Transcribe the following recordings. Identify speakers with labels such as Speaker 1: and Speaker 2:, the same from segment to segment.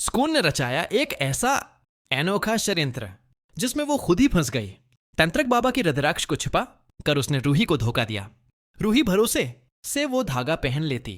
Speaker 1: सुकून ने रचाया एक ऐसा अनोखा षड्यंत्र जिसमें वो खुद ही फंस गई। तंत्रक बाबा की रुद्राक्ष को छिपा कर उसने रूही को धोखा दिया। रूही भरोसे से वो धागा पहन लेती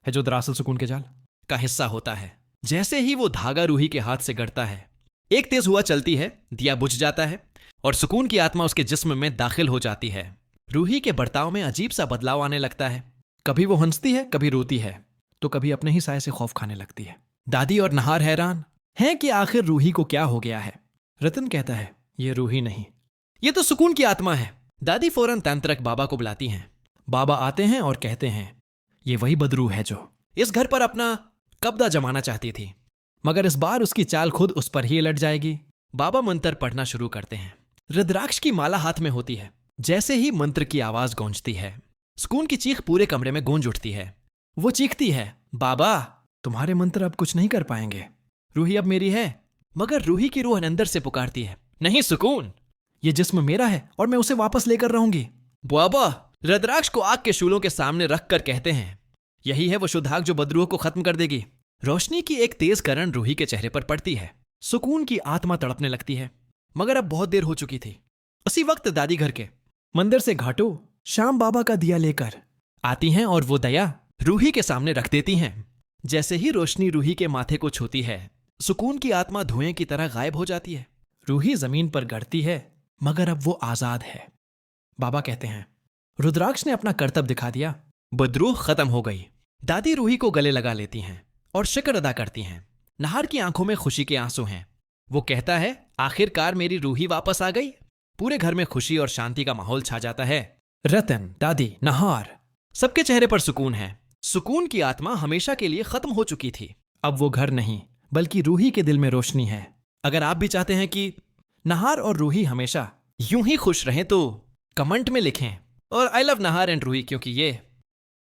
Speaker 1: है जो दरअसल सुकून के जाल का हिस्सा होता है। जैसे ही वो धागा रूही के हाथ से गड़ता है, एक तेज हुआ चलती है, दिया बुझ जाता है और सुकून की आत्मा उसके जिस्म में दाखिल हो जाती है। रूही के बर्ताव में अजीब सा बदलाव आने लगता है। कभी वो हंसती है, कभी रोती है, तो कभी अपने ही साय से खौफ खाने लगती है। दादी और नहार हैरान हैं कि आखिर रूही को क्या हो गया है। रतन कहता है, ये रूही नहीं, ये तो सुकून की आत्मा है। दादी फौरन तंत्रक बाबा को बुलाती हैं। बाबा आते हैं और कहते हैं, ये वही बदरू है जो इस घर पर अपना कब्जा जमाना चाहती थी, मगर इस बार उसकी चाल खुद उस पर ही लट जाएगी। बाबा मंत्र पढ़ना शुरू करते हैं। रुद्राक्ष की माला हाथ में होती है। जैसे ही मंत्र की आवाज गूंजती है, सुकून की चीख पूरे कमरे में गूंज उठती है। वो चीखती है, बाबा तुम्हारे मंत्र अब कुछ नहीं कर पाएंगे, रूही अब मेरी है। मगर रूही की रूह अंदर से पुकारती है, नहीं सुकून, ये जिस्म मेरा है और मैं उसे वापस लेकर रहूंगी। बाबा रुद्राक्ष को आग के शूलों के सामने रखकर कहते हैं, यही है वो शुद्ध आग जो बदरूह को खत्म कर देगी। रोशनी की एक तेज किरण रूही के चेहरे पर पड़ती है। सुकून की आत्मा तड़पने लगती है, मगर अब बहुत देर हो चुकी थी। उसी वक्त दादी घर के मंदिर से घाटो श्याम बाबा का दिया लेकर आती हैं और वो दया रूही के सामने रख देती हैं। जैसे ही रोशनी रूही के माथे को छूती है, सुकून की आत्मा धुएं की तरह गायब हो जाती है। रूही जमीन पर गिरती है, मगर अब वो आजाद है। बाबा कहते हैं, रुद्राक्ष ने अपना कर्तव्य दिखा दिया, बदरूह खत्म हो गई। दादी रूही को गले लगा लेती हैं और शुक्र अदा करती हैं। नहार की आंखों में खुशी के आंसू हैं। वो कहता है, आखिरकार मेरी रूही वापस आ गई। पूरे घर में खुशी और शांति का माहौल छा जाता है। रतन, दादी, नहार सबके चेहरे पर सुकून है। सुकून की आत्मा हमेशा के लिए खत्म हो चुकी थी। अब वो घर नहीं, बल्कि रूही के दिल में रोशनी है। अगर आप भी चाहते हैं कि नहार और रूही हमेशा यूं ही खुश रहें तो कमेंट में लिखें और I love Nahar and Ruhi, क्योंकि ये